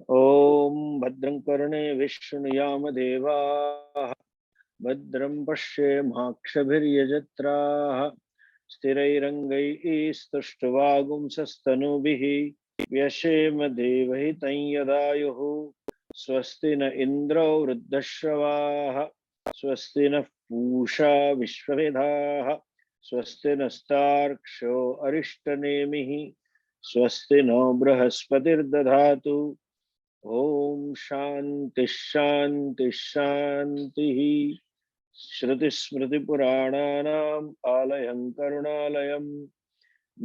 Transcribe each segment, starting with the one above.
ॐ भद्रं कर्णेभिः शृणुयाम देवाः भद्रं पश्येमाक्षभिर्यजत्राः स्थिरैरङ्गैः स्तुष्ट्वागुंसस्तनूभिः व्यशेम देवहितं यदायुः स्वस्ति न इन्द्रो वृद्धश्रवाः स्वस्ति नः पूषा विश्ववेदाः स्वस्ति नस्तार्क्ष्यो अरिष्टनेमिः स्वस्ति नो बृहस्पतिर्दधातु ओम शांति शांति शांति। श्रुतिस्मृतिपुराणानाम् आलयं करुणालयं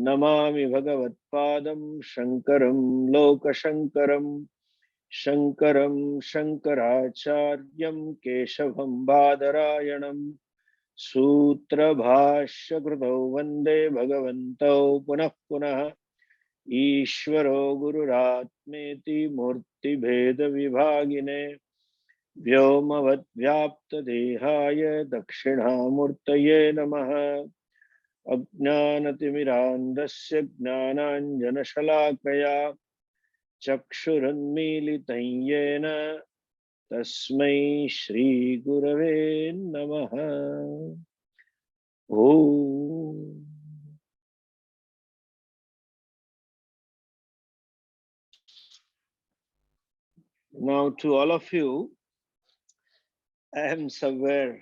नमामि भगवत्पादं शङ्करं लोकशङ्करं शङ्करं शङ्कराचार्यं केशवं बादरायणं सूत्रभाष्यकृतौ वन्दे भगवन्तौ पुनः पुनः ईश्वरो गुरुरात्मेति मूर्तिभेद विभागिने व्योमवद्व्याप्तदेहाय दक्षिणामूर्तये नमः। अज्ञानतिमिरान्धस्य ज्ञानाञ्जनशलाकया चक्षुरुन्मीलितं येन तस्मै श्रीगुरवे नमः। ओम। Now to all of you, I am somewhere,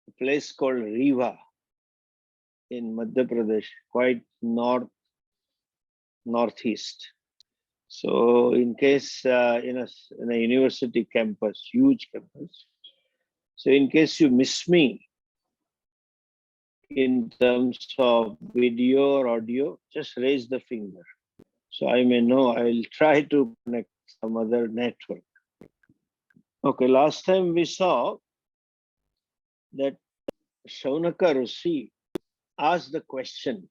a place called Riva in Madhya Pradesh, quite northeast. So in case in a university campus, huge campus. So in case you miss me in terms of video or audio, just raise the finger. So I may know. I will try to connect some other network. Okay, last time we saw that Shaunaka Rishi asked the question,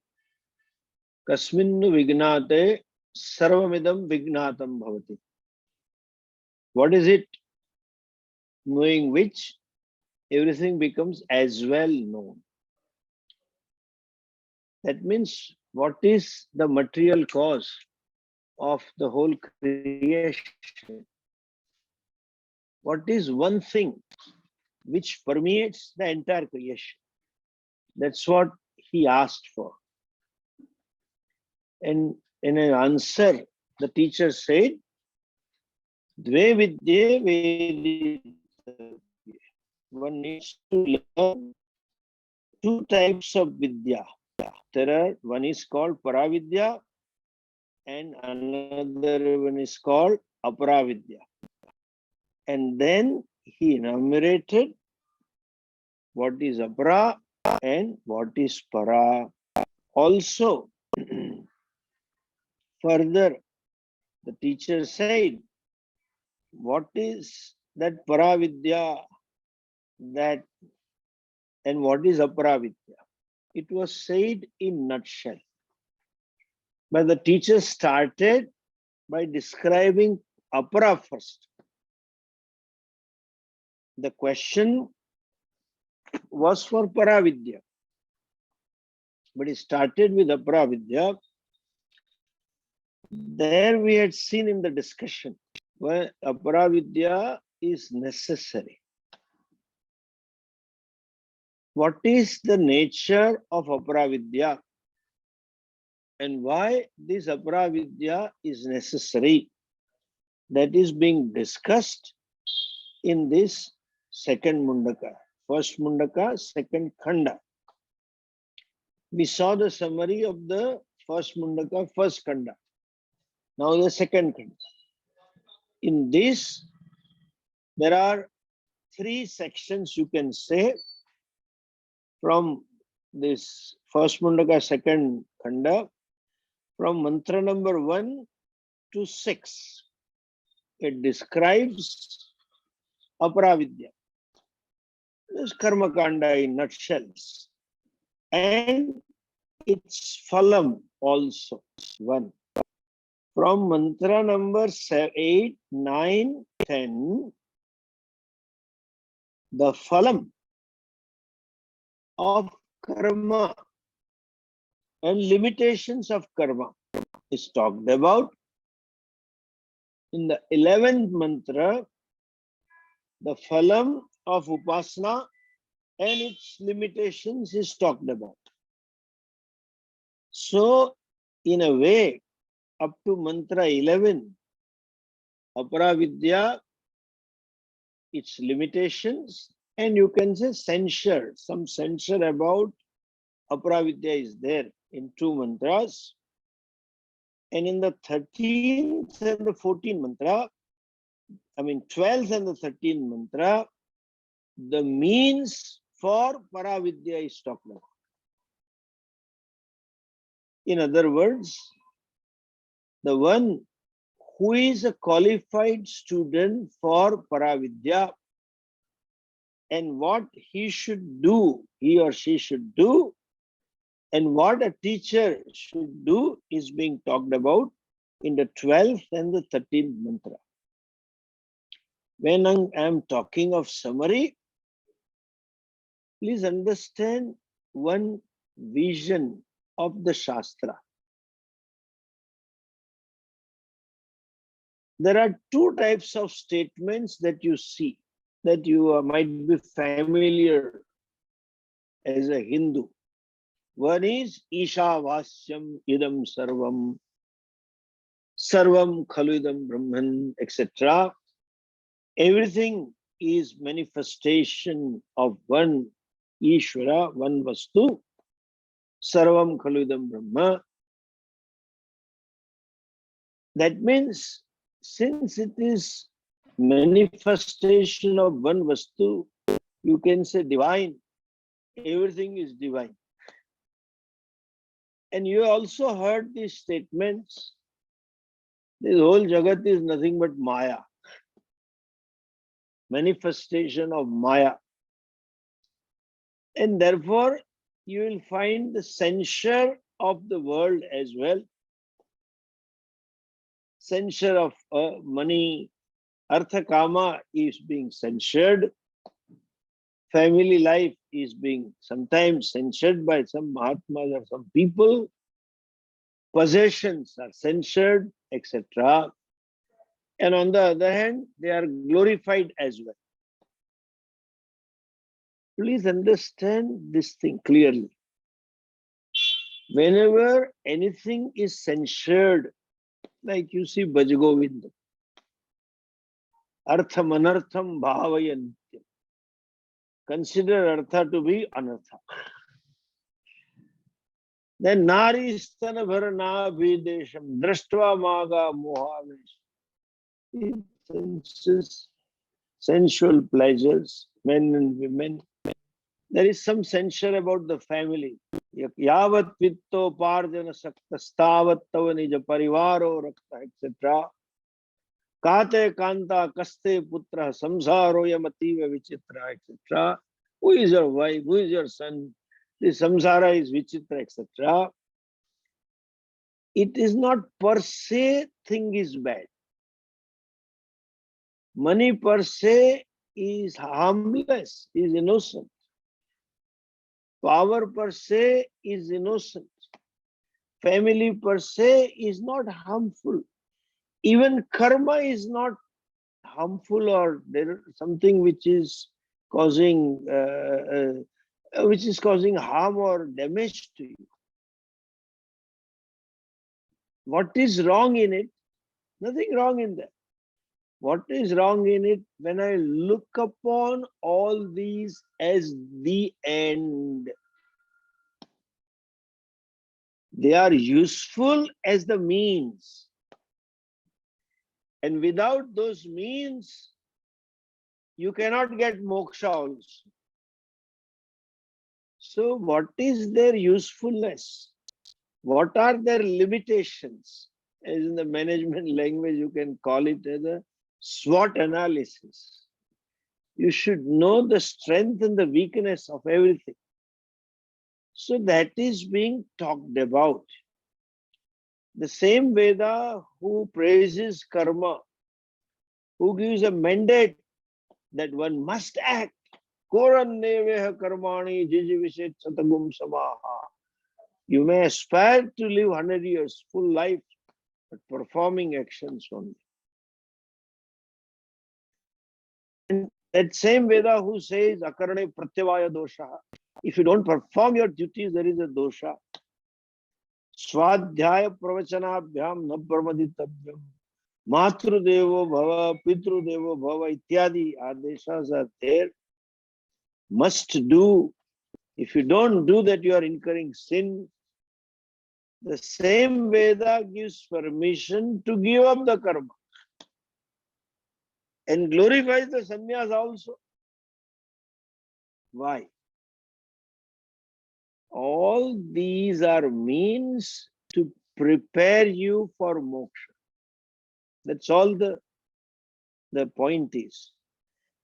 Kasminnu vignate sarvamidam vignatam bhavati. What is it knowing which everything becomes as well known? That means what is the material cause of the whole creation? What is one thing which permeates the entire creation? That's what he asked for. And in an answer, the teacher said, Dve vidye veditavye. One needs to learn two types of vidya. One is called Paravidya and another one is called Aparavidya. And then he enumerated what is Apara and what is Para. Also, further, the teacher said, what is that Paravidya, that, and what is Aparavidya? It was said in nutshell. But the teacher started by describing Apara first. The question was for Paravidya, but he started with Aparavidya. There we had seen in the discussion where Aparavidya is necessary. What is the nature of Aparavidya and why this Aparavidya is necessary? That is being discussed in this second Mundaka. First Mundaka, second Khanda. We saw the summary of the first Mundaka, first Khanda. Now the second Khanda. In this, there are three sections you can say from this first Mundaka, second Khanda, from mantra number 1 to 6. It describes Aparavidya. This Karma Kanda in nutshells. And its phalam also, 1. From mantra number 8, 9, 10, the phalam of karma and limitations of karma is talked about. In the 11th mantra, the phalam of upasana and its limitations is talked about. So, in a way, up to mantra 11, aparavidya, its limitations, and you can say censure, some censure about aparavidya is there in 2 mantras. And in the 13th and the 14th mantra, 12th and the 13th mantra, the means for paravidya is talked about. In other words, the one who is a qualified student for paravidya and what he should do, he or she should do, and what a teacher should do is being talked about in the 12th and the 13th mantra. When I am talking of summary, please understand one vision of the Shastra. There are 2 types of statements that you see, that you might be familiar as a Hindu. One is Ishavasyam idam sarvam, sarvam khalu idam brahman, etc. Everything is manifestation of one Ishvara, one Vastu, sarvam khalu idam brahma. That means, since it is manifestation of one Vastu, you can say divine, everything is divine. And you also heard these statements, this whole Jagat is nothing but Maya, manifestation of Maya. And therefore, you will find the censure of the world as well. Censure of money, Artha Kama is being censured. Family life is being sometimes censured by some Mahatmas or some people. Possessions are censured, etc. And on the other hand, they are glorified as well. Please understand this thing clearly. Whenever anything is censured, like you see Bhajagovinda, Artham Anartham Bhavayantyam. Consider Artha to be Anartha. Then Nari Stana Bharana Videsham Drashtva Maga Mohavesh. It senses sensual pleasures, men and women. There is some censure about the family. Yavat Vitto Parjana Sakta Stavat Tava Nija Parivaro Rakta, etc. Kate Kanta Kaste Putra Samsaro Yamativa Vichitra, etc. Who is your wife? Who is your son? The samsara is Vichitra, etc. It is not per se thing is bad. Money per se is harmless, is innocent. Power per se is innocent. Family per se is not harmful. Even karma is not harmful, or there is something which is causing harm or damage to you. What is wrong in it? Nothing wrong in that. What is wrong in it? When I look upon all these as the end, they are useful as the means. And without those means, you cannot get moksha also. So what is their usefulness? What are their limitations? As in the management language, you can call it as a SWOT analysis. You should know the strength and the weakness of everything. So that is being talked about. The same Veda who praises karma, who gives a mandate that one must act. Koranneveha karmani jijivishet satagum samaha. You may aspire to live 100 years, full life, but performing actions only. That same Veda who says akarane pratyavaya dosha. If you don't perform your duties, there is a dosha. Swadhyaya pravachanabhyam na pramaditavyam. Matrudevo bhava, pitrudevo bhava, ityadi adeshas are there. Must do. If you don't do that, you are incurring sin. The same Veda gives permission to give up the karma and glorifies the sannyas also. Why? All these are means to prepare you for moksha. That's all the point is.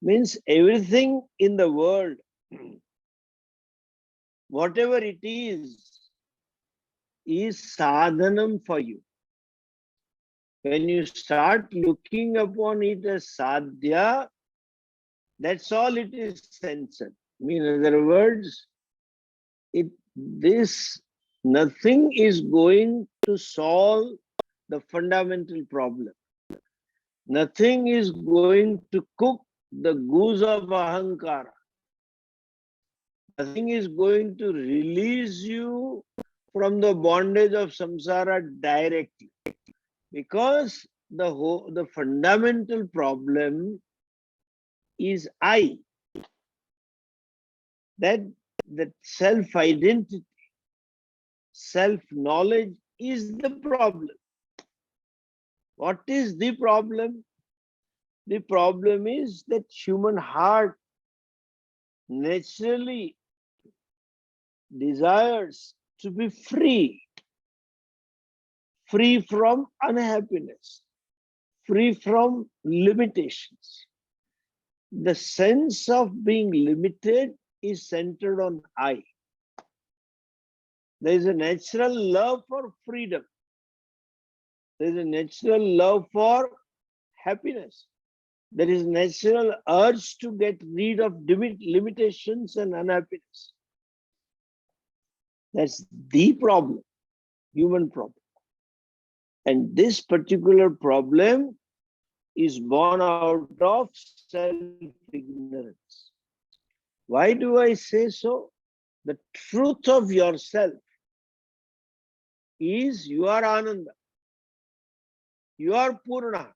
Means everything in the world, whatever it is sadhanam for you. When you start looking upon it as sadhya, that's all it is censored. In other words, nothing is going to solve the fundamental problem. Nothing is going to cook the goose of ahankara. Nothing is going to release you from the bondage of samsara directly. Because the fundamental problem is I. That self-identity, self-knowledge is the problem. What is the problem? The problem is that human heart naturally desires to be free. Free from unhappiness. Free from limitations. The sense of being limited is centered on I. There is a natural love for freedom. There is a natural love for happiness. There is natural urge to get rid of limitations and unhappiness. That's the problem, human problem. And this particular problem is born out of self-ignorance. Why do I say so? The truth of yourself is you are Ananda. You are Purna.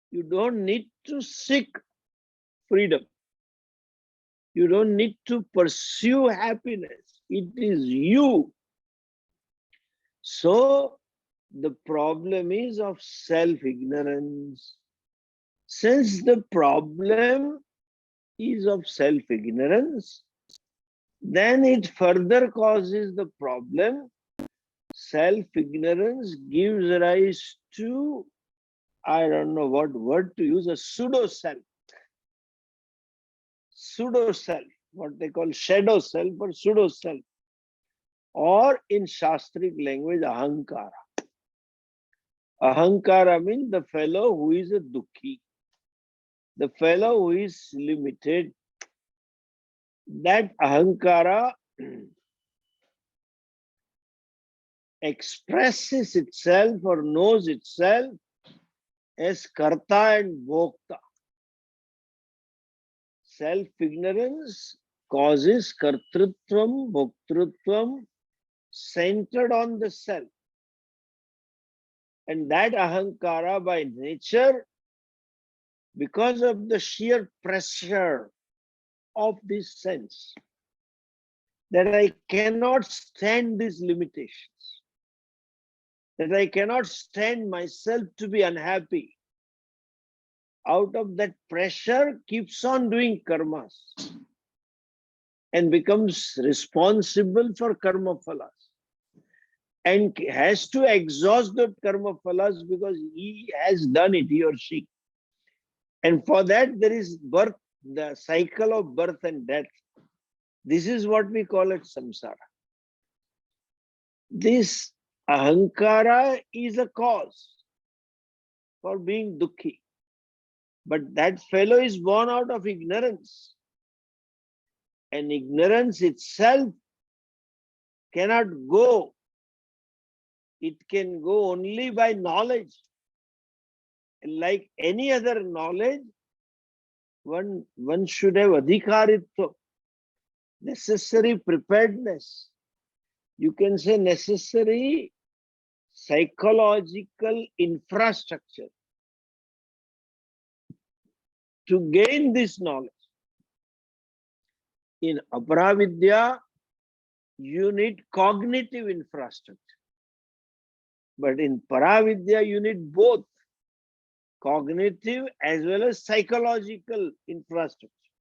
You don't need to seek freedom. You don't need to pursue happiness. It is you. So the problem is of self-ignorance. Since the problem is of self-ignorance, then it further causes the problem. Self-ignorance gives rise to, I don't know what word to use, a pseudo-self. Pseudo-self, what they call shadow self or pseudo-self. Or in Shastric language, ahankara. Ahankara means the fellow who is a dukhi. The fellow who is limited. That ahankara expresses itself or knows itself as karta and bhokta. Self-ignorance causes kartrutvam, bhoktrutvam centered on the self. And that ahankara by nature, because of the sheer pressure of this sense, that I cannot stand these limitations, that I cannot stand myself to be unhappy. Out of that pressure, keeps on doing karmas and becomes responsible for karma phalas and has to exhaust the karma phalas because he has done it, he or she. And for that, there is birth, the cycle of birth and death. This is what we call it samsara. This ahankara is a cause for being dukhi. But that fellow is born out of ignorance. And ignorance itself cannot go. It can go only by knowledge. And like any other knowledge, one should have adhikaritva, necessary preparedness. You can say necessary psychological infrastructure to gain this knowledge. In Aparavidya, you need cognitive infrastructure. But in Paravidya, you need both cognitive as well as psychological infrastructure.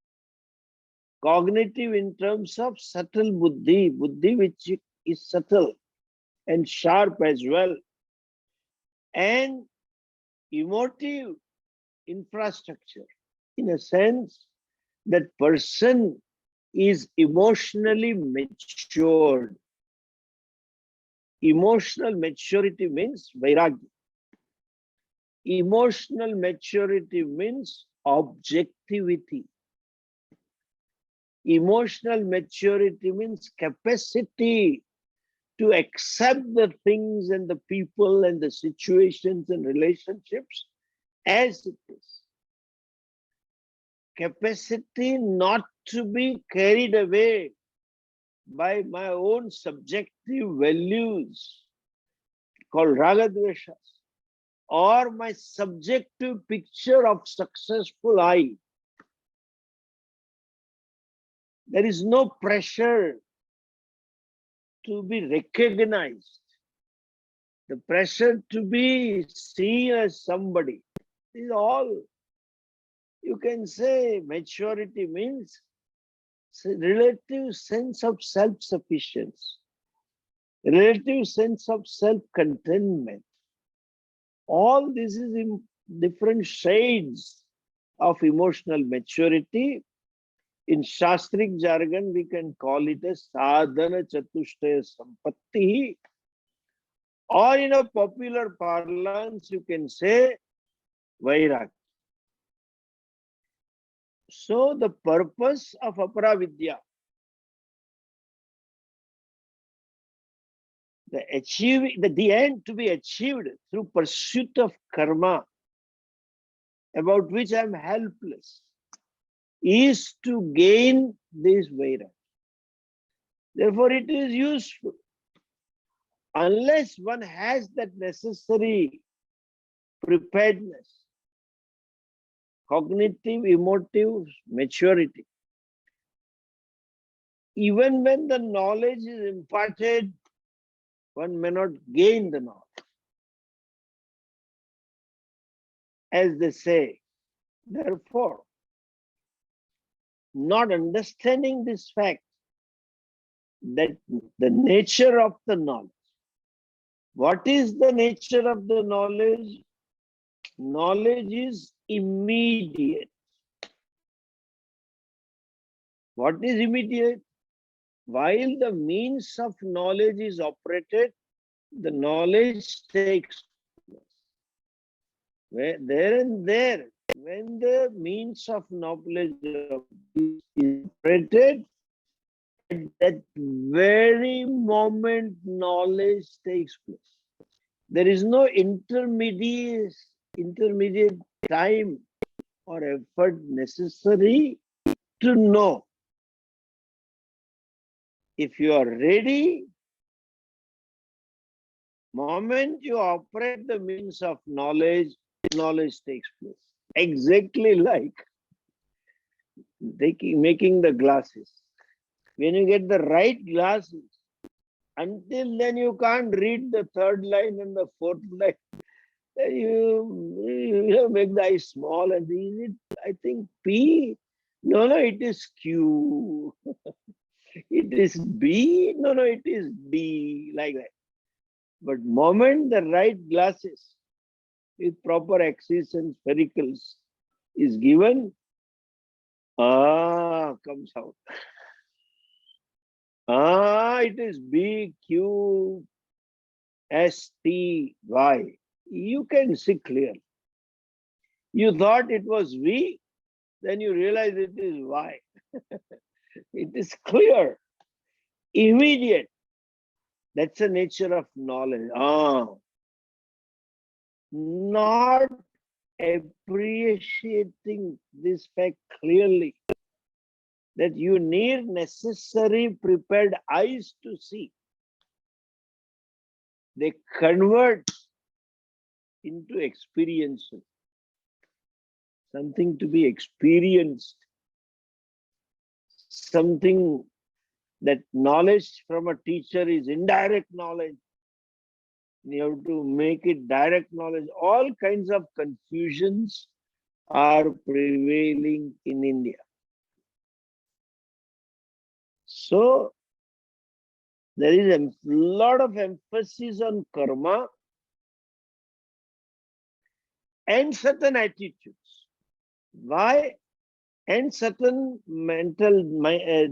Cognitive in terms of subtle buddhi, buddhi which is subtle and sharp as well, and emotive infrastructure, in a sense that person is emotionally matured. Emotional maturity means vairagya. Emotional maturity means objectivity. Emotional maturity means capacity to accept the things and the people and the situations and relationships as it is. Capacity not to be carried away by my own subjective values called ragadveshas, or my subjective picture of successful I. There is no pressure to be recognized, the pressure to be seen as somebody. This is all. You can say maturity means relative sense of self-sufficiency, relative sense of self-contentment. All this is in different shades of emotional maturity. In Shastric jargon, we can call it a sadhana chatushtaya sampatti, or in a popular parlance, you can say vairagya. So the purpose of Aparavidya, the end to be achieved through pursuit of karma, about which I am helpless, is to gain this vairagya. Therefore, it is useful. Unless one has that necessary preparedness, cognitive, emotive maturity, even when the knowledge is imparted, one may not gain the knowledge. As they say, therefore, not understanding this fact, that the nature of the knowledge. What is the nature of the knowledge? Knowledge is immediate. What is immediate? While the means of knowledge is operated, the knowledge takes place. There and there, when the means of knowledge is operated, at that very moment knowledge takes place. There is no intermediate time or effort necessary to know. If you are ready, moment you operate the means of knowledge, knowledge takes place. Exactly like making the glasses. When you get the right glasses, until then you can't read the third line and the fourth line. You make the eye small and is it, I think, P? No, it is Q. It is B? No, it is D, like that. But moment the right glasses with proper axis and sphericals is given, comes out. It is B, Q, S, T, Y. You can see clearly. You thought it was V, then you realize it is Y. It is clear, immediate. That's the nature of knowledge. Not appreciating this fact clearly, that you need necessary prepared eyes to see. They convert into experiences, something to be experienced, something that knowledge from a teacher is indirect knowledge. You have to make it direct knowledge. All kinds of confusions are prevailing in India. So there is a lot of emphasis on karma and certain attitudes. Why? And certain mental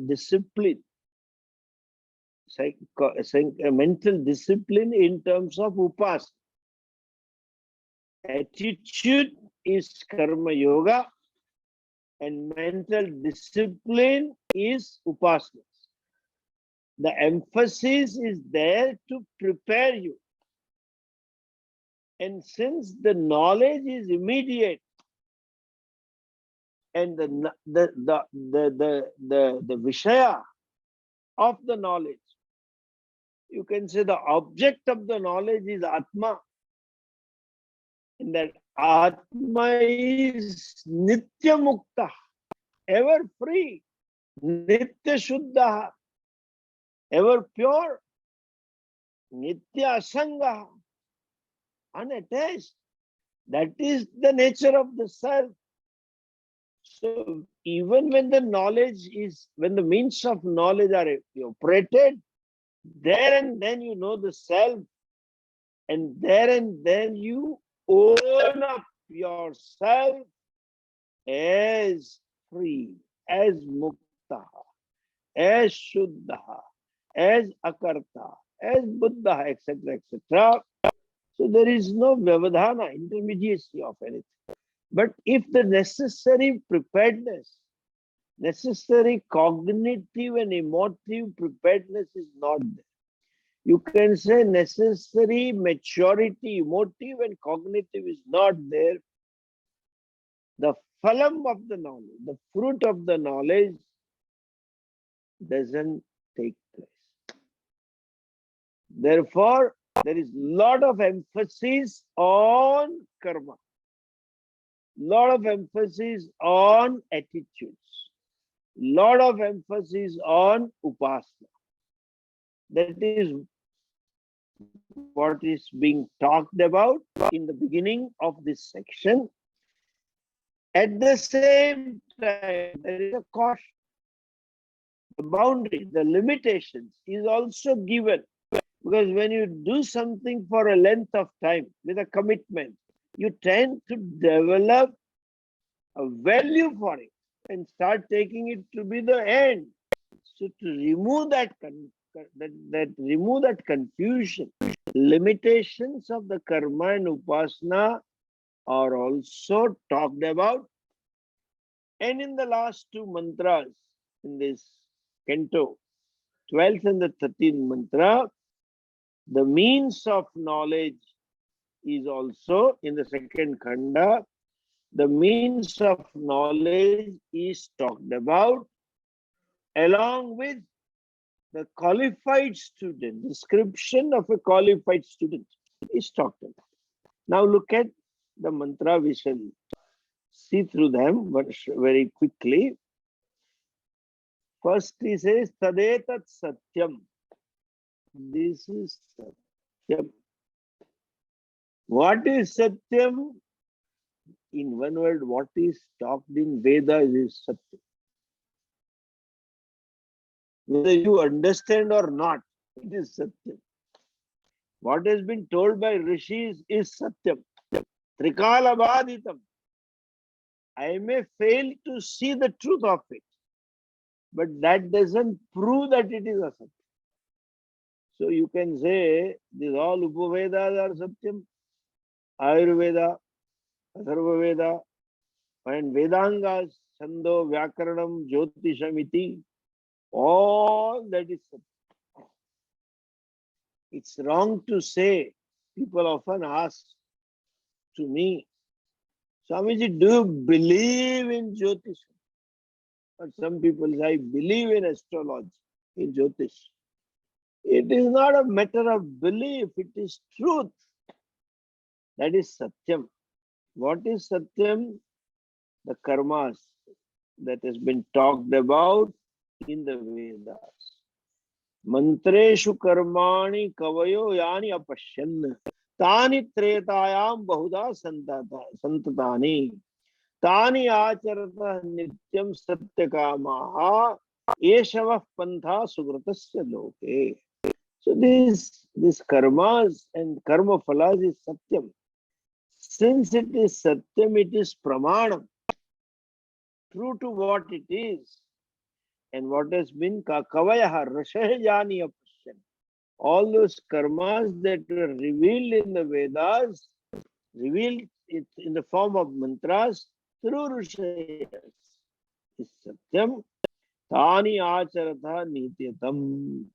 discipline, mental discipline in terms of upasana. Attitude is karma yoga and mental discipline is upasana. The emphasis is there to prepare you. And since the knowledge is immediate and the vishaya of the knowledge, you can say the object of the knowledge is Atma. And that Atma is Nitya Mukta, ever free, Nitya Shuddha, ever pure, Nitya Asanga, unattached. That is the nature of the self. So even when the knowledge is, when the means of knowledge are operated, there and then you know the self, and there and then you own up yourself as free, as mukta, as shuddha, as akarta, as buddha, etc., etc. So there is no vyavadhana, intermediacy of anything. But if the necessary preparedness, necessary cognitive and emotive preparedness is not there, you can say necessary maturity, emotive and cognitive is not there, the phalam of the knowledge, the fruit of the knowledge doesn't take place. Therefore, there is lot of emphasis on karma, lot of emphasis on attitudes, lot of emphasis on upasana. That is what is being talked about in the beginning of this section. At the same time, there is a caution. The boundary, the limitations is also given. Because when you do something for a length of time with a commitment, you tend to develop a value for it and start taking it to be the end. So to remove that confusion, limitations of the karma and upasana are also talked about. And in the last two mantras in this canto, 12th and the 13th mantra, the means of knowledge is also in the second khanda. The means of knowledge is talked about along with the qualified student. Description of a qualified student is talked about. Now look at the mantra. We shall see through them very quickly. First he says, Tadetat Satyam. This is Satyam. What is Satyam? In one word, what is talked in Vedas is Satyam. Whether you understand or not, it is Satyam. What has been told by rishis is Satyam. Trikala Baditam. I may fail to see the truth of it, but that doesn't prove that it is a Satyam. So you can say these all Upavedas are Satyam, Ayurveda, Atharva Veda, and Vedangas, Chando, Vyakaranam, Jyotishamiti, all that is Satyam. It's wrong to say, people often ask to me, Swamiji, do you believe in Jyotish? Or some people say, I believe in astrology, in Jyotish. It is not a matter of belief, it is truth. That is Satyam. What is Satyam? The karmas that has been talked about in the Vedas. Mantreshu karmani kavayo yani apashyan tani tretayam bahuda santatani tani acharata nityam satyakamaha eshavah pantha sugratasya loke. So this karmas and karma phalas is Satyam. Since it is Satyam, it is Pramanam, true to what it is. And what has been Kavayaha, Rashayani Apashyan. All those karmas that were revealed in the Vedas, revealed it in the form of mantras through Rishayas. Is Satyam, Tani Acharatha Nityatam.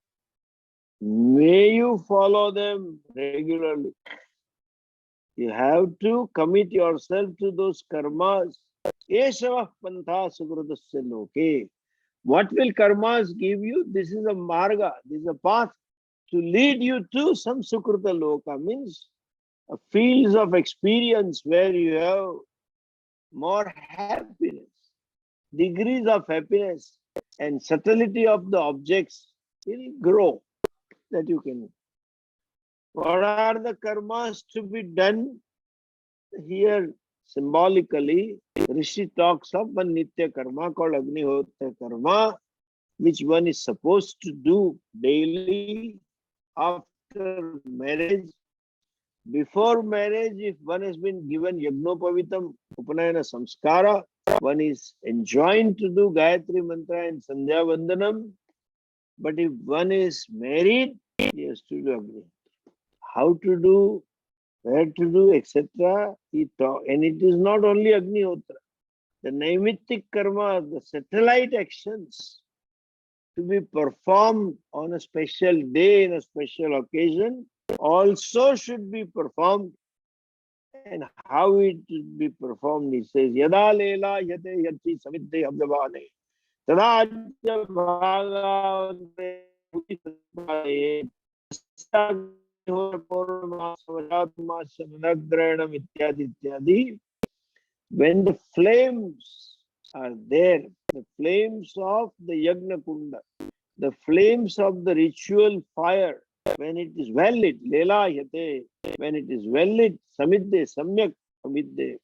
May you follow them regularly. You have to commit yourself to those karmas. Eshavah pantha sugradasya loke. What will karmas give you? This is a marga, this is a path to lead you to some sukrita loka, means a fields of experience where you have more happiness, degrees of happiness, and subtlety of the objects will grow that you can. What are the karmas to be done? Here, symbolically, Rishi talks of one nitya karma called Agnihotra karma, which one is supposed to do daily after marriage. Before marriage, if one has been given Yagnopavitam, Upanayana Samskara, one is enjoined to do Gayatri Mantra and Sandhya Vandanam. But if one is married, he has to do Agni. How to do, where to do, etc. And it is not only Agnihotra. The Naimittik karma, the satellite actions to be performed on a special day, in a special occasion, also should be performed. And how it should be performed, he says, Yada lela yate yati savidde abdavane. Tadaja bhagavate when the flames are there, the flames of the Yagna Kunda, the flames of the ritual fire, when it is well lit, Lela Yate, when it is well lit, Samidde, Samyak Samidde,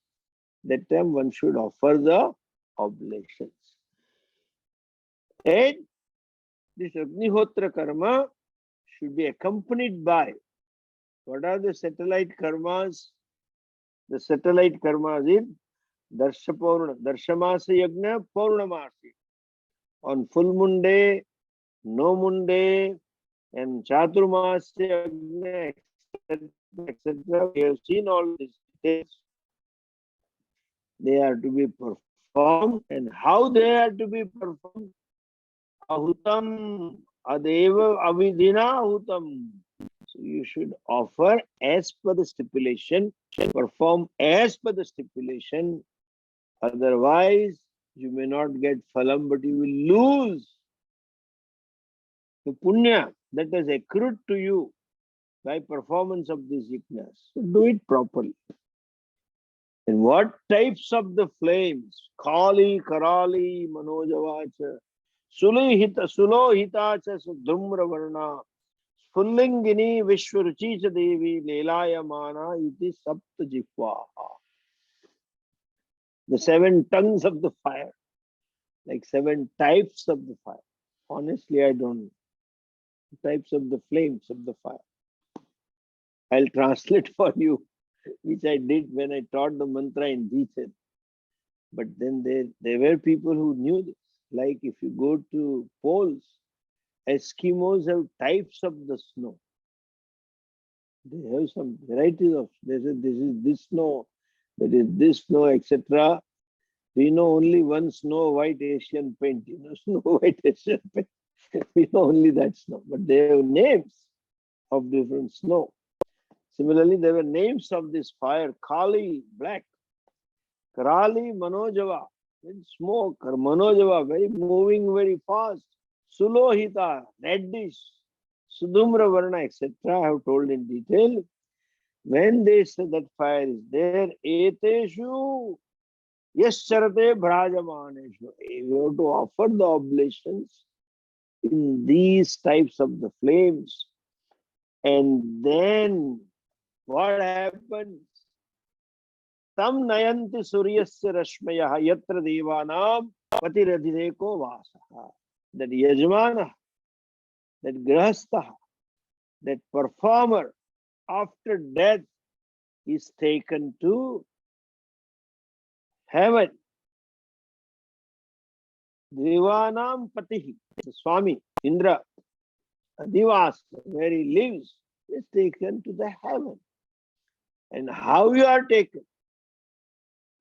that time one should offer the oblations. And this Agnihotra karma should be accompanied by, what are the satellite karmas? The satellite karmas is Darshamasa Yagna Paurnamasi. On full moon day, no moon day, and Chaturmasa Yagna, etc. We have seen all these details. They are to be performed, and how they are to be performed. Ahutam Adeva Avidina Ahutam. So you should offer as per the stipulation, perform as per the stipulation. Otherwise, you may not get phalam, but you will lose the punya that has accrued to you by performance of these yajnas. So do it properly. And what types of the flames? Kali, Karali, Manojavacha, Sulohitacha, Sudhumra Varna, Spullingini, Vishwaruchicha Devi, Lelayamana, iti Sapta Jihva. The 7 tongues of the fire, like 7 types of the fire. Honestly, I don't know. Types of the flames of the fire. I'll translate for you, which I did when I taught the mantra in detail. But then there were people who knew this. Like if you go to poles, Eskimos have types of the snow. They have some varieties of, they say this is this snow, that is this snow, etc. We know only one Snow White Asian paint, Snow White Asian paint. We know only that snow, but they have names of different snow. Similarly, there were names of this fire, Kali, black, Krali Manojava, with smoke, or Manojava, very moving very fast. Sulohita, reddish, Sudumra Varna, etc. I have told in detail. When they say that fire is there, Eteshu, Yascharate Bhrajamaneshu. You have to offer the oblations in these types of the flames. And then what happens? Tam nayanti suryasya rashmayaha yatra devanam patiradhideko vasaha. That yajmana, that grahastha, that performer after death is taken to heaven. Devanam patihi, the Swami, Indra, Adivas, where he lives, is taken to the heaven. And how you are taken?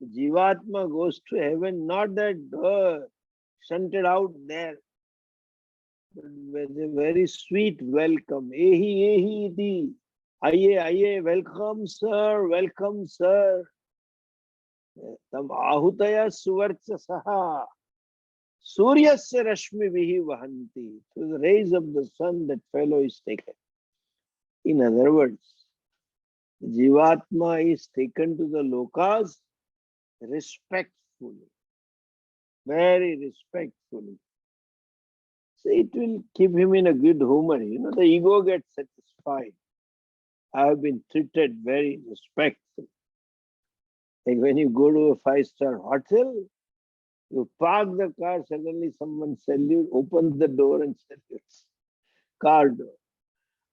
Jivatma goes to heaven, not that shunted out there, but with a very sweet welcome. Ehi, ehi, iti. Aye, aye, welcome, sir, welcome, sir. Tam ahutaya suvarchasaha. Suryasya rashmi vihi vahanti. Through the rays of the sun, that fellow is taken. In other words, Jivatma is taken to the lokas respectfully, very respectfully. So it will keep him in a good humor. The ego gets satisfied. I have been treated very respectfully. Like when you go to a 5-star hotel, you park the car, suddenly someone salutes, opens the door and salutes. Car door.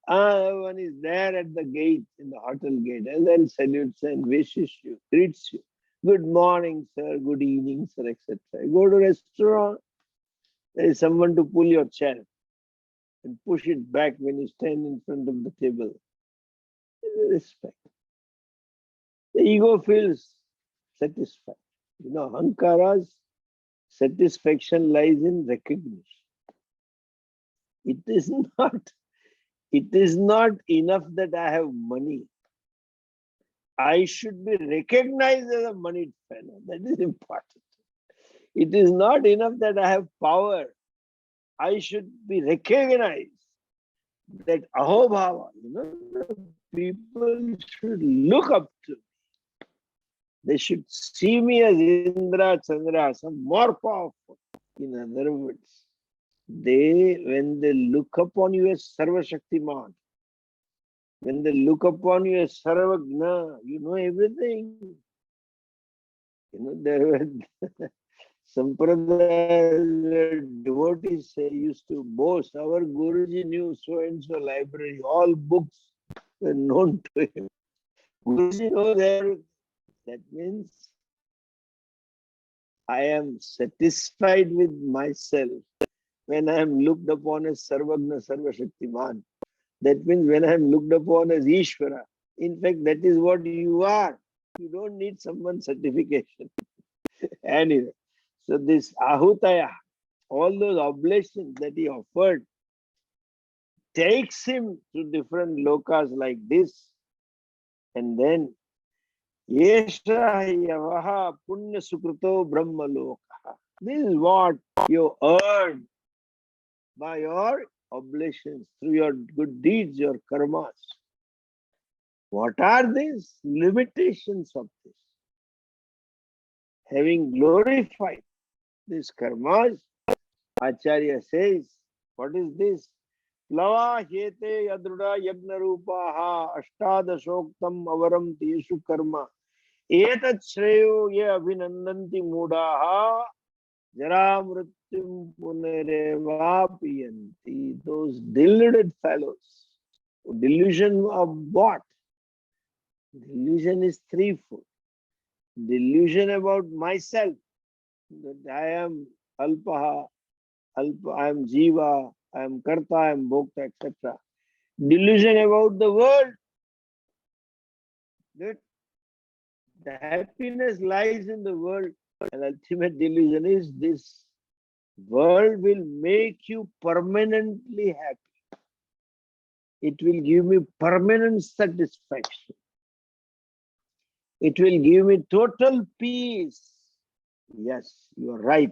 One is there at the gate, in the hotel gate, and then salutes and wishes you, greets you. Good morning, sir. Good evening, sir, etc. You go to a restaurant, there is someone to pull your chair and push it back when you stand in front of the table. Respect. The ego feels satisfied. Ahankara's satisfaction lies in recognition. It is not enough that I have money. I should be recognized as a moneyed fellow. That is important. It is not enough that I have power. I should be recognized. That ahobhava, the people should look up to me. They should see me as Indra, Chandra, some more powerful. In other words, when they look upon you as Sarva Shaktiman, when they look upon you as Sarvagna, you know everything. There were Sampradaya devotees used to boast, our Guruji knew so and so library, all books were known to him. Guruji knows everything. That means I am satisfied with myself when I am looked upon as Sarvagna, Sarva Shaktiman. That means when I am looked upon as Ishvara. In fact, that is what you are. You don't need someone's certification. Anyway, so this Ahutaya, all those oblations that he offered, takes him to different lokas like this. And then, Yesha Yavaha Punya Sukruto Brahma Loka. This is what you earn by your oblations, through your good deeds, your karmas. What are these limitations of this? Having glorified these karmas, Acharya says, what is this? Plava hete yadruda yagna rupaha ashtadashoktam avaram teshu karma etat shreyo ye abhinandanti mudaha jara mrityum punarevapiyanti. Those deluded fellows. Delusion of what? Delusion is threefold. Delusion about myself, that I am alpaha, I am jiva, I am karta, I am bhokta, etc. Delusion about the world, that the happiness lies in the world, and ultimate delusion is this world will make you permanently happy. It will give me permanent satisfaction. It will give me total peace. Yes, you are right.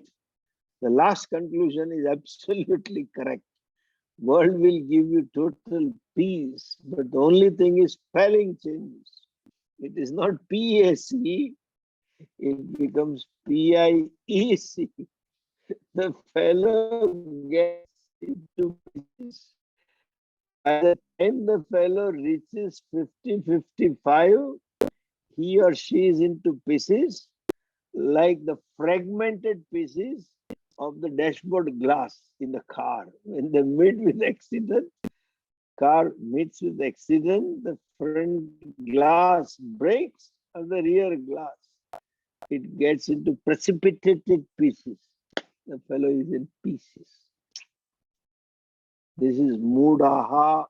The last conclusion is absolutely correct. World will give you total peace, but the only thing is spelling changes. It is not PAC, it becomes PIEC. The fellow gets into pieces. By the time the fellow reaches 50, 55, he or she is into pieces like the fragmented pieces of the dashboard glass in the car. When they meet with accident, car meets with accident, the front glass breaks or the rear glass. It gets into precipitated pieces. The fellow is in pieces. This is mudaha.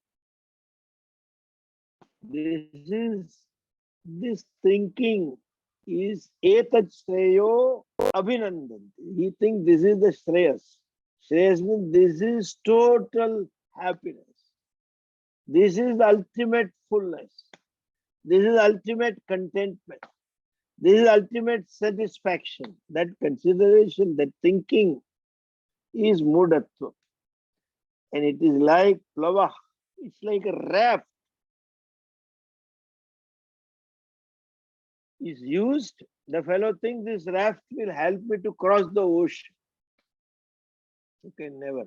This thinking is etat shreyo abhinandanti. He thinks this is the shreyas. Shreyas means this is total happiness. This is ultimate fullness. This is ultimate contentment. This is ultimate satisfaction. That consideration, that thinking is mudatva. And it is like plavah. It's like a raft is used. The fellow thinks this raft will help me to cross the ocean. You can never.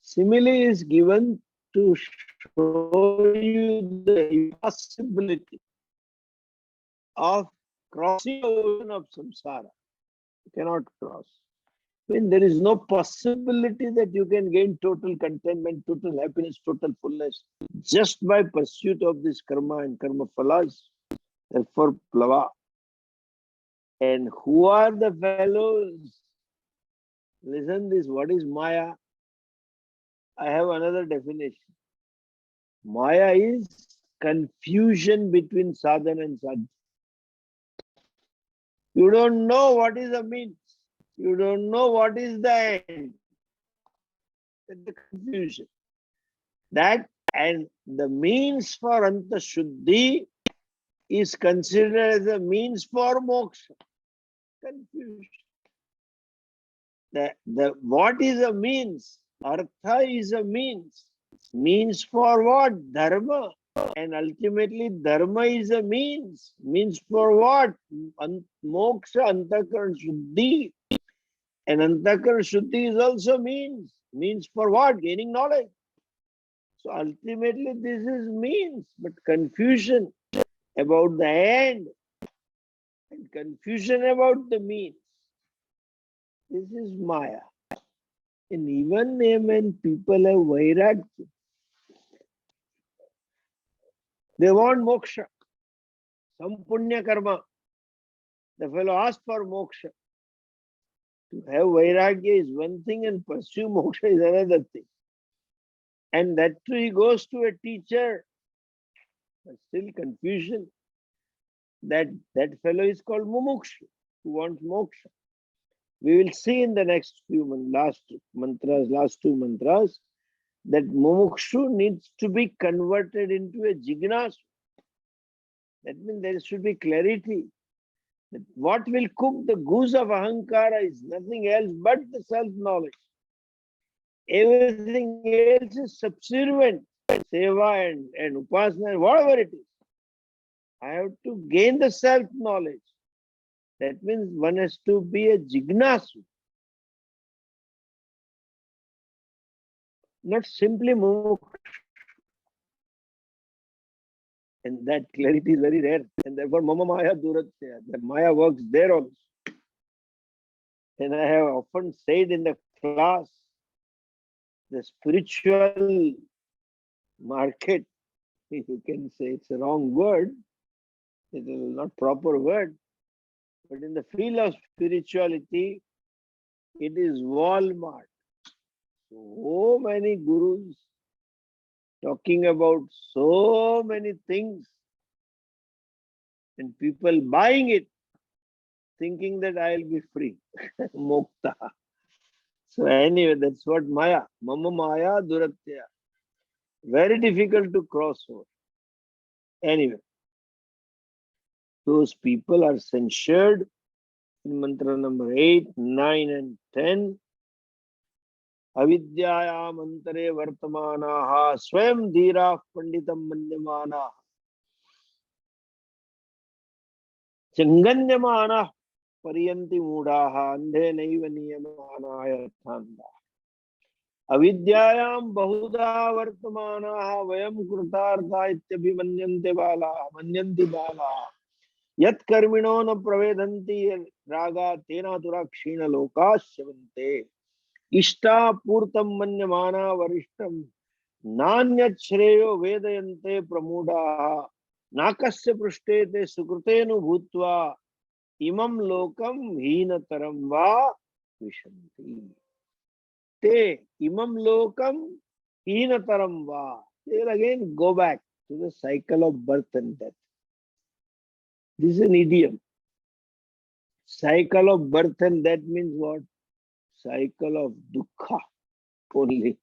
Simile is given to show you the impossibility of crossing the ocean of samsara. You cannot cross. When there is no possibility that you can gain total contentment, total happiness, total fullness, just by pursuit of this karma and karma phalas. Therefore, plava. And who are the fellows? Listen this, what is Maya? I have another definition. Maya is confusion between sadhana and sadhana. You don't know what is the means. You don't know what is the end. That's the confusion. That and the means for anta shuddhi is considered as a means for moksha. Confusion. What is a means? Artha is a means. Means for what? Dharma. And ultimately, dharma is a means. Means for what? Moksha, antakaran shuddhi. And antakaran shuddhi is also means. Means for what? Gaining knowledge. So ultimately, this is means. But confusion about the end and confusion about the means. This is Maya. And even when people have vairagya, they want moksha, some punya karma. The fellow asks for moksha. To have vairagya is one thing and pursue moksha is another thing. And that too he goes to a teacher. But still confusion. That fellow is called mumukshu, who wants moksha. We will see in the next few last two mantras, that mumukshu needs to be converted into a jignasu. That means there should be clarity. That what will cook the goose of ahankara is nothing else but the self-knowledge. Everything else is subservient. Seva and upasana, whatever it is. I have to gain the self-knowledge. That means one has to be a jignasu. Not simply mumukshu. And that clarity is very rare. And therefore, mama maya duratya. The maya works there also. And I have often said in the class, the spiritual market, you can say it's a wrong word, it is not proper word, but in the field of spirituality, it is Walmart. So many gurus talking about so many things and people buying it, thinking that I'll be free. Mokta. So anyway, that's what Maya. Mama Maya Duratya. Very difficult to cross over. Anyway, Those people are censured in mantra number 8, 9 and 10. Avidyayam antare vartamanaha swayam dhira panditam manyamana changanyamana pariyanti mudaha andhe naiva niyamana yathanda. Avidyayam bahuda vartamanaha vayam krutartha ityabhimanyante balaha manyanti balaha yat karmino na pravedanti raga tena durakshina lokashyavante ishta purtam manyamana varishtam nanyat shreyo vedayante pramudaha nakasya prushtete sukrutenu bhutva imam lokam heenataram va vishanti. Te imam lokam heenataram va. They'll again go back to the cycle of birth and death. This is an idiom. Cycle of birth and death means what? Cycle of dukkha only.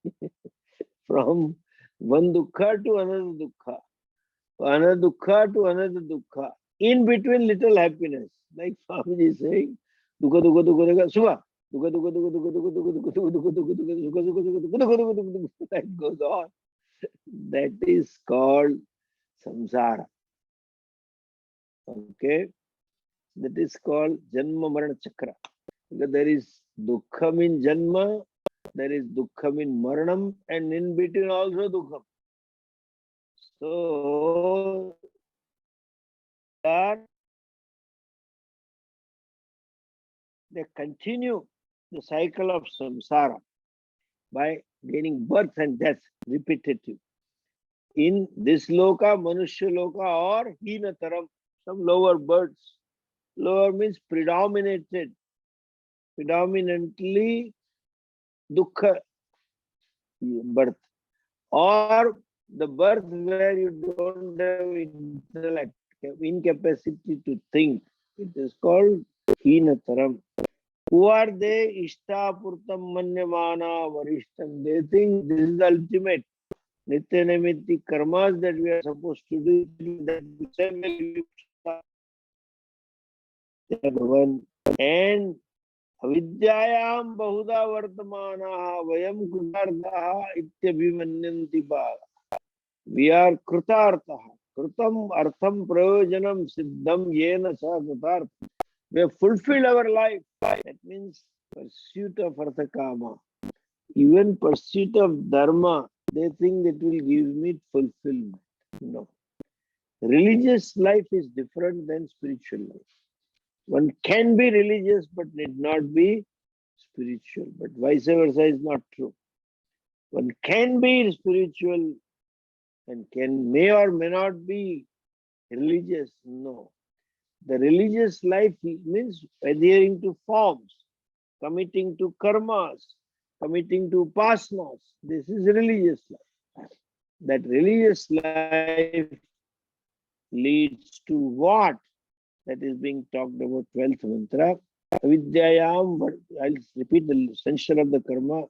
From one dukkha to another dukkha. Another dukkha to another dukkha. In between little happiness. Like Swami is saying, dukkha dukkha dukkha dukkha subha. Dukkha dukkha dukkha dukkha dukkha dukkha dukkha dukkha dukkha dukkha dukkha dukkha dukkha dukkha dukkha. That goes on. That is called samsara. Okay? That is called Janma Marana Chakra. Because there is Dukkham in Janma, there is Dukkham in Maranam, and in between also Dukkham. So, they continue the cycle of samsara by gaining birth and death repetitive. In this loka, Manushya loka or Heenataram, some lower birds. Lower means predominantly dukkha birth, or the birth where you don't have intellect, incapacity to think. It is called heenataram. Who are they? Ishtapurtam manyamana varishtam. They think this is the ultimate. Nitya nimitti karmas that we are supposed to do. That the one. And avidyayam bahuda vartamanaha vayam krutarthaha ityabhimanyanti bala. We are krutarthaha. Krutam artham prayojanam siddham yena sa krutartha. We have fulfilled our life. That means pursuit of artha kama. Even pursuit of dharma, they think that will give me fulfillment. No. Religious life is different than spiritual life. One can be religious but need not be spiritual. But vice versa is not true. One can be spiritual and may or may not be religious. No. The religious life means adhering to forms, committing to karmas, committing to upasanas. This is religious life. That religious life leads to what? That is being talked about 12th mantra. Avidyayam, I'll repeat the censure of the karma.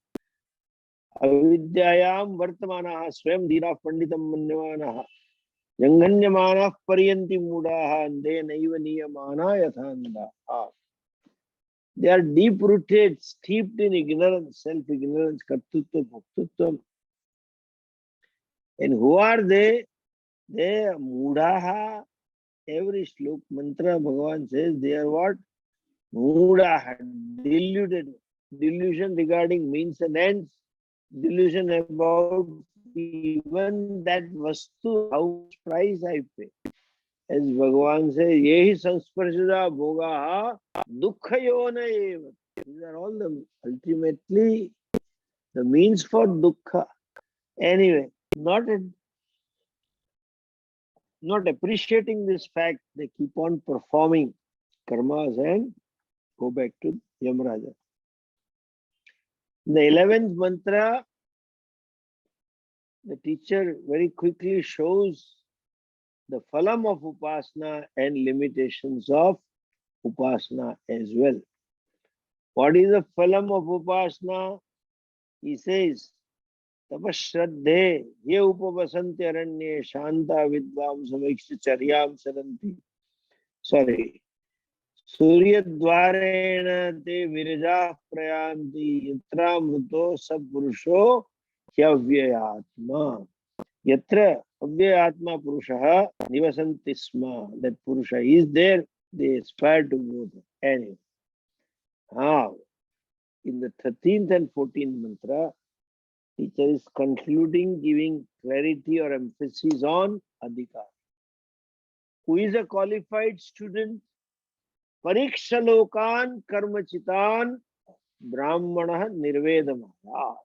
Avidyayam vartamanaha swayam dhira panditam manyamanaha janganyamana pariyanti mudaha ande naiva niyamana yathanda. They are deep-rooted, steeped in ignorance, self-ignorance, kartutva, bhaktutva. And who are they? They are mudaha. Every slok mantra Bhagavan says they are what? Mudaha, deluded. Delusion regarding means and ends. Delusion about even that vastu, how much price I pay. As Bhagavan says, yehi sansparshada bhogaha dukkhayona eva. These are all the ultimately the means for dukkha. Anyway, not appreciating this fact, they keep on performing karmas and go back to Yamraja. In the 11th mantra, the teacher very quickly shows the phalam of upasana and limitations of upasana as well. What is the phalam of upasana? He says, tapashraddhe ye upavasanti aranye shanta vidvam samiksha charyam saranti Sorry. Suryadvarena te virajah prayanti yatra mruto sapurusho hyavyayatma. Yatra avyayatma purushaha nivasanti sma. That purusha is there, they aspire to go there. Anyway, how? In the 13th and 14th mantra, teacher is concluding, giving clarity or emphasis on adhikar. Who is a qualified student? Parikshalokan karmachitan brahmana nirvedamaya.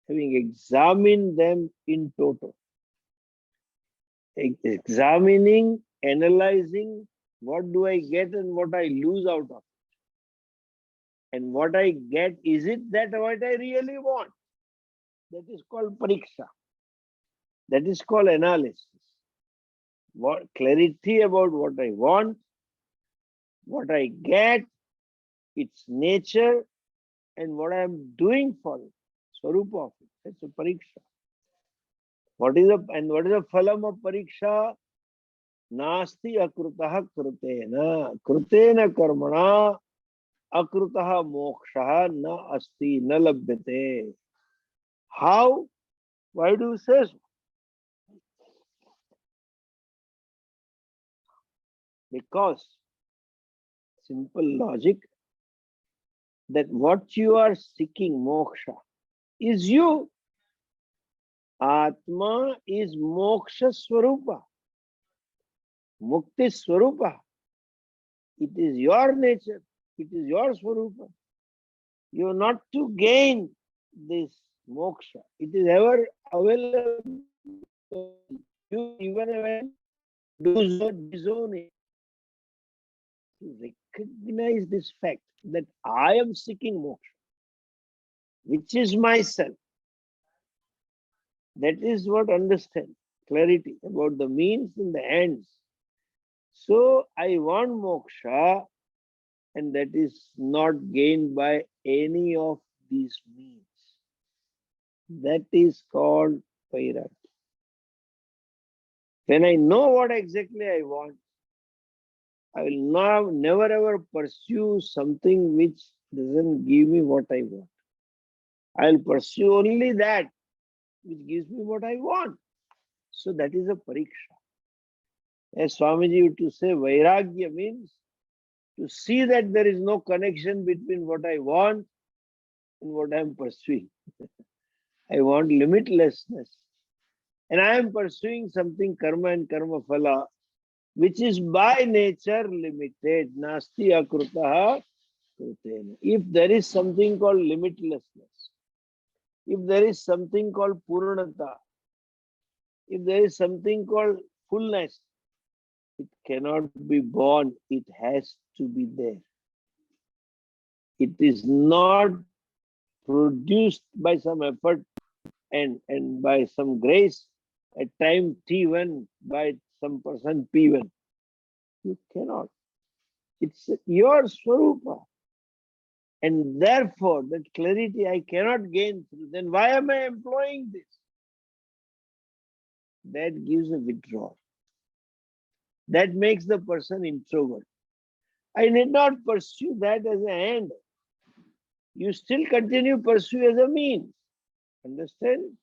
Having examined them in total. Examining, analyzing, what do I get and what I lose out of it. And what I get, is it that what I really want? That is called pariksha. That is called analysis. What clarity about what I want, what I get, its nature, and what I am doing for it. Swarupa of it. That's a pariksha. What is the phalam of pariksha? Nasti akrutaha krutena. Krutena karmana akrutaha mokshaha na asti na labhyate. How? Why do you say so? Because simple logic, that what you are seeking, moksha, is you. Atma is moksha swarupa, mukti swarupa. It is your nature, it is your swarupa. You are not to gain this moksha. It is ever available. You even when disown it. To recognize this fact that I am seeking moksha, which is myself. That is what understand clarity about the means and the ends. So I want moksha, and that is not gained by any of these means. That is called vairagya. When I know what exactly I want, I will never ever pursue something which doesn't give me what I want. I will pursue only that which gives me what I want. So that is a pariksha. As Swamiji used to say, vairagya means to see that there is no connection between what I want and what I am pursuing. I want limitlessness. And I am pursuing something karma and karma phala, which is by nature limited. Nasti akrutaha krutena. If there is something called limitlessness, if there is something called purnata, if there is something called fullness, it cannot be born, it has to be there. It is not produced by some effort and by some grace at time T1 by some person P1. You cannot. It's your swarupa. And therefore, that clarity I cannot gain through. Then why am I employing this? That gives a withdrawal. That makes the person introvert. I need not pursue that as an end. You still continue pursue as a means. Understand?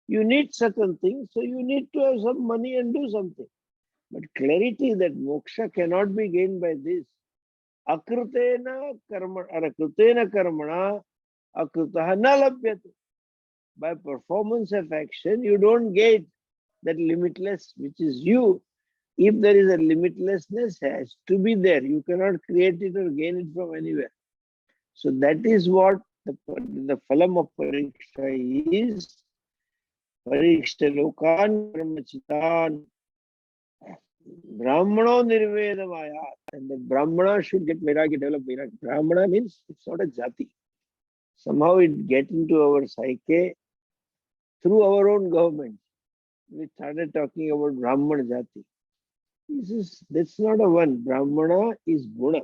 You need certain things, so you need to have some money and do something. But clarity that moksha cannot be gained by this. Akrutena karmana akrutaha na labhyate. By performance of action, you don't get that limitless, which is you. If there is a limitlessness, has to be there. You cannot create it or gain it from anywhere. So that is what the phalam of pariksha is. Pariksha lokan karmachitan brahmano nirvedamaya. And the brahmana should get vairagya, develop vairagya. Brahmana means it's not a jati. Somehow it get into our psyche through our own government. We started talking about Brahman jati. That's not a one. Brahmana is guna.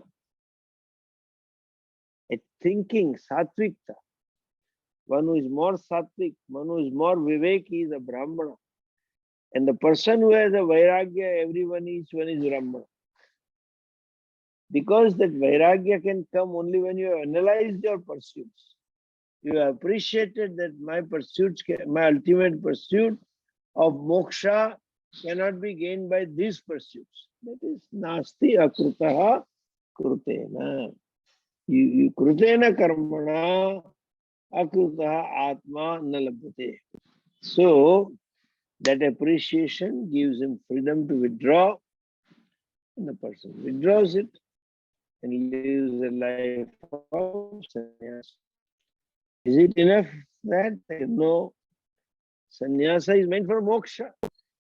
A thinking, satvikta. One who is more sattvic, one who is more viveki is a Brahmana. And the person who has a vairagya, each one is Brahmana. Because that vairagya can come only when you have analyzed your pursuits. You have appreciated that my pursuits, my ultimate pursuit of moksha cannot be gained by these pursuits. That is nasti akrutaha krutena. You krutena karmana akrutaha atma nalabhate. So that appreciation gives him freedom to withdraw, and the person withdraws it and lives a life of sannyas. Is it enough that? No. Sannyasa is meant for moksha.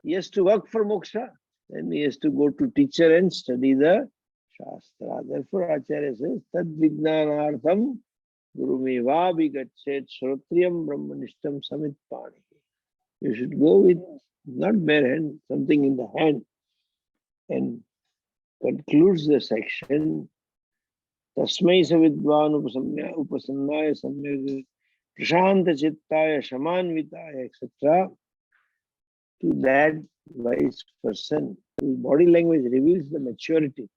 He has to work for moksha. Then he has to go to teacher and study the Shastra. Therefore, Acharya says, Tad Vijnanartham Gurumeva Vigachet Shrotriyam Brahmanishtam Samitpani. You should go with not bare hand, something in the hand. And concludes the section. Tasmai Savidvan Upasannaya Samyag Prashanta Chittaya Shamanvitaya, etc. To that wise person whose body language reveals the maturity,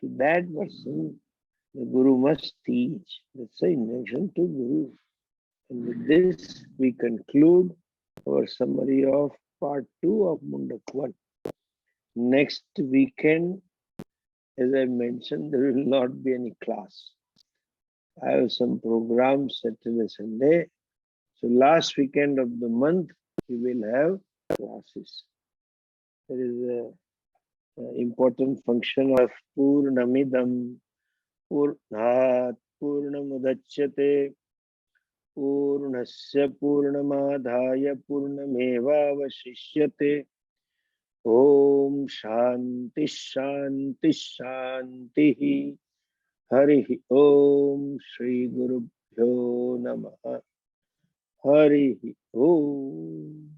to that person the Guru must teach. That's the invention to Guru. And with this we conclude our summary of part 2 of Mundak 1. Next weekend, as I mentioned, there will not be any class. I have some programs Saturday, Sunday. So last weekend of the month, we will have classes. There is an important function of Purnamidam Purnat Purnamudachyate Purnasya Purnamadhaya Purnameva Vashishyate. Om Shanti Shanti Shanti. Hari Om Shri Guru Bhyo Namaha. Hari Om.